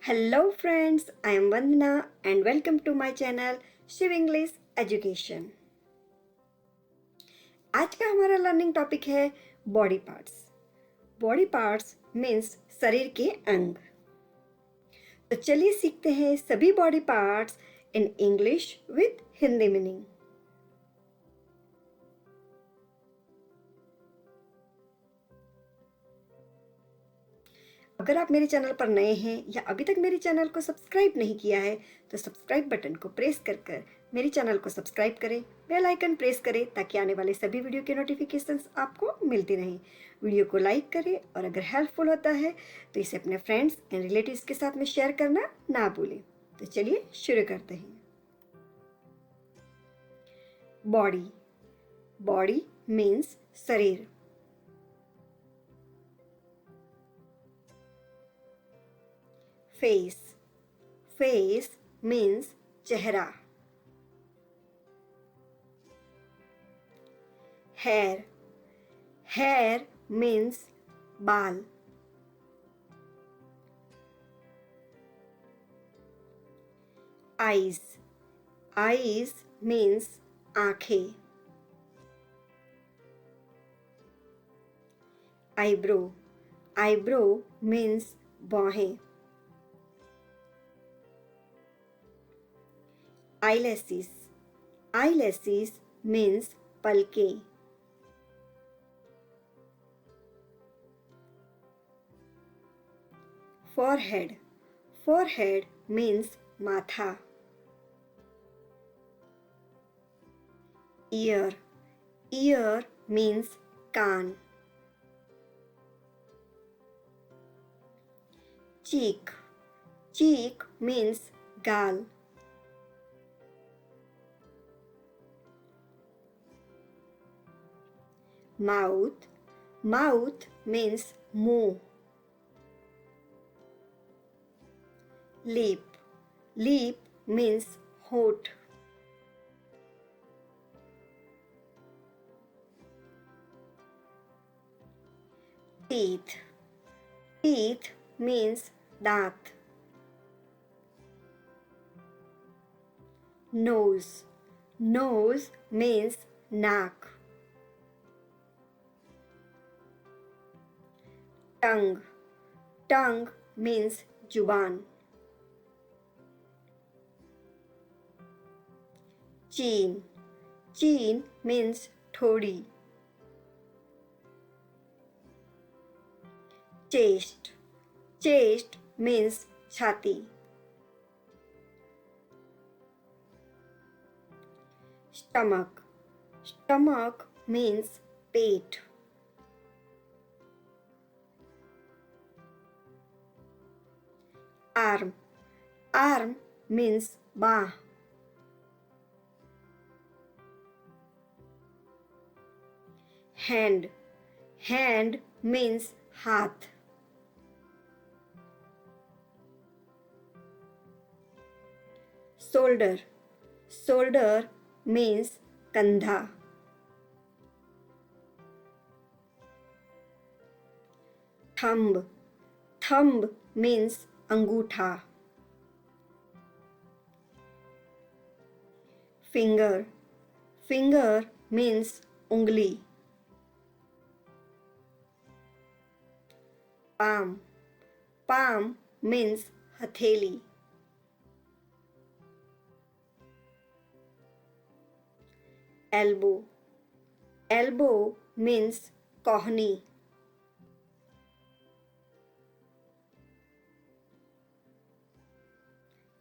Hello friends, I am Vandana and welcome to my channel Shiv English education. आज का हमारा learning topic है body parts. Body parts means शरीर के अंग। तो चलिए सीखते हैं सभी body parts in English with Hindi meaning. अगर आप मेरे चैनल पर नए हैं या अभी तक मेरे चैनल को सब्सक्राइब नहीं किया है तो सब्सक्राइब बटन को प्रेस कर मेरे चैनल को सब्सक्राइब करें, बेल आइकन प्रेस करें ताकि आने वाले सभी वीडियो के नोटिफिकेशंस आपको मिलती रहें। वीडियो को लाइक करें और अगर हेल्पफुल होता है तो इसे अपने फ्रेंड्स एंड रिलेटिव्स के साथ में शेयर करना ना भूलें। तो चलिए शुरू करते हैं। बॉडी, बॉडी मीन्स शरीर। फेस, फेस मीन्स चेहरा। हेयर, हेयर मीन्स बाल। आईज, आईज मीन्स आंखें। आईब्रो, आईब्रो मीन्स बाहें। eyelashes, eyelashes means पलकें। forehead, forehead means माथा। ear, ear means कान। cheek, cheek means गाल। mouth, mouth means मुंह। lip, lip means होठ। teeth, teeth means दांत। nose, nose means नाक। tongue, tongue means जुबान। chin, chin means ठोड़ी। chest, chest means छाती। stomach, stomach means पेट। arm, arm means बाह। hand, hand means हाथ। shoulder, shoulder means कंधा। thumb, thumb means अंगूठा। finger, finger means उंगली। palm, palm means हथेली। elbow, elbow means कोहनी।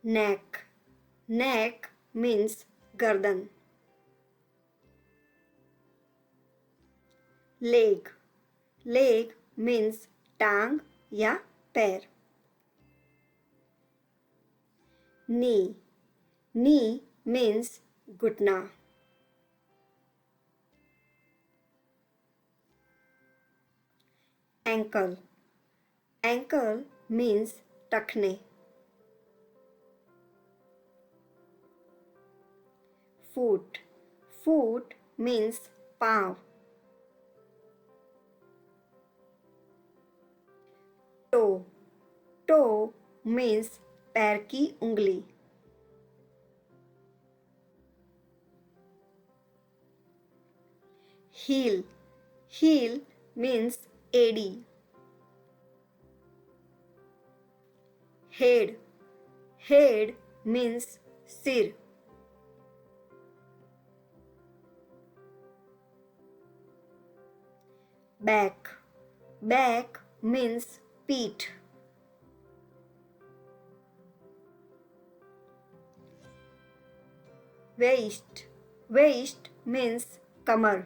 neck, neck means गर्दन। leg, leg means टांग या पैर। knee, knee means घुटना। ankle, ankle means टखने। foot, foot means पाँव। toe, toe मीन्स पैर की उंगली। हील, हील मीन्स एड़ी। हेड, हेड मीन्स सिर। बैक, बैक मीन्स पीठ। वेस्ट, वेस्ट मीन्स कमर।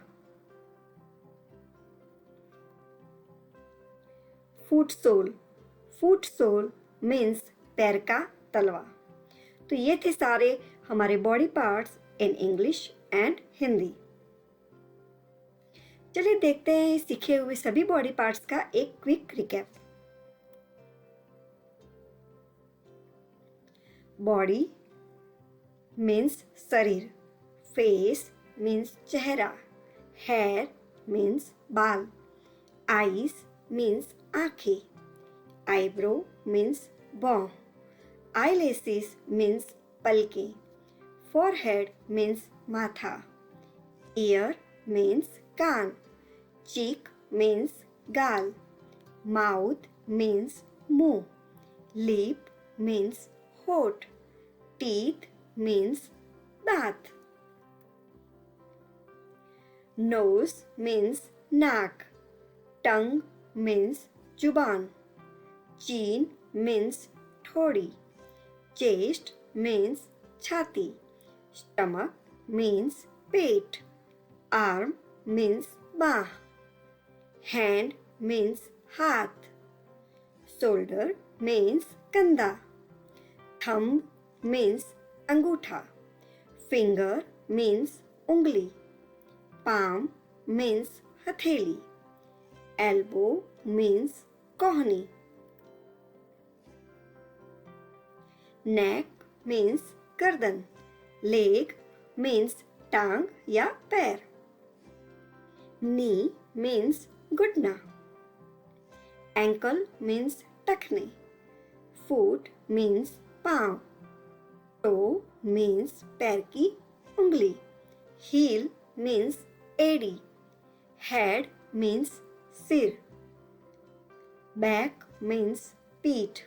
Foot sole, foot sole means पैर का तलवा। तो ये थे सारे हमारे body parts in English and Hindi. चलिए देखते हैं सीखे हुए सभी बॉडी पार्ट्स का एक क्विक रिकैप। बॉडी मीन्स शरीर, फेस मीन्स चेहरा, हेयर मीन्स बाल, आईज मीन्स आंखें, आईब्रो मीन्स भौं, आईलैशेस मीन्स पलकें, फोरहेड मीन्स माथा, ईयर मीन्स कान, चीक मीन्स गाल, माउथ मीन्स मुंह, लिप मीन्स होठ, टीथ मीन्स दांत, नोज मीन्स नाक, टंग मीन्स जुबान, चीन मीन्स ठोड़ी, चेस्ट मीन्स छाती, स्टमक मीन्स पेट, आर्म मीन्स बाह, हैंड मीन्स हाथ, शोल्डर मीन्स कंधा, थंब मीन्स अंगूठा, फिंगर मीन्स उंगली, पाम मीन्स हथेली, एल्बो मीन्स कोहनी, नेक मीन्स गर्दन, लेग मीन्स टांग या पैर, नी मीन्स घुटना, एंकल मीन्स टखने, फुट मीन्स पांव, टो मीन्स पैर की उंगली, हील मीन्स एड़ी, हेड मीन्स सिर, बैक मीन्स पीठ,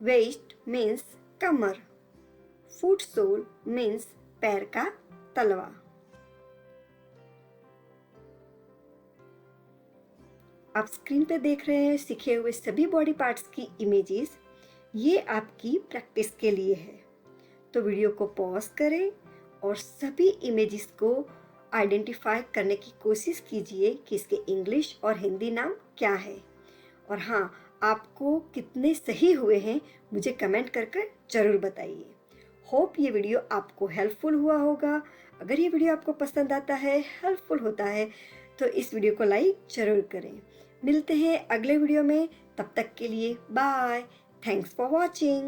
वेस्ट मीन्स कमर, फुट सोल मीन्स पैर का तलवा। आप स्क्रीन पे देख रहे हैं सीखे हुए सभी बॉडी पार्ट्स की इमेजेस। ये आपकी प्रैक्टिस के लिए है, तो वीडियो को पॉज करें और सभी इमेजेस को आइडेंटिफाई करने की कोशिश कीजिए कि इसके इंग्लिश और हिंदी नाम क्या है। और हाँ, आपको कितने सही हुए हैं मुझे कमेंट करके ज़रूर बताइए। होप ये वीडियो आपको हेल्पफुल हुआ होगा। अगर ये वीडियो आपको पसंद आता है, हेल्पफुल होता है, तो इस वीडियो को लाइक ज़रूर करें। मिलते हैं अगले वीडियो में, तब तक के लिए बाय। Thanks for watching.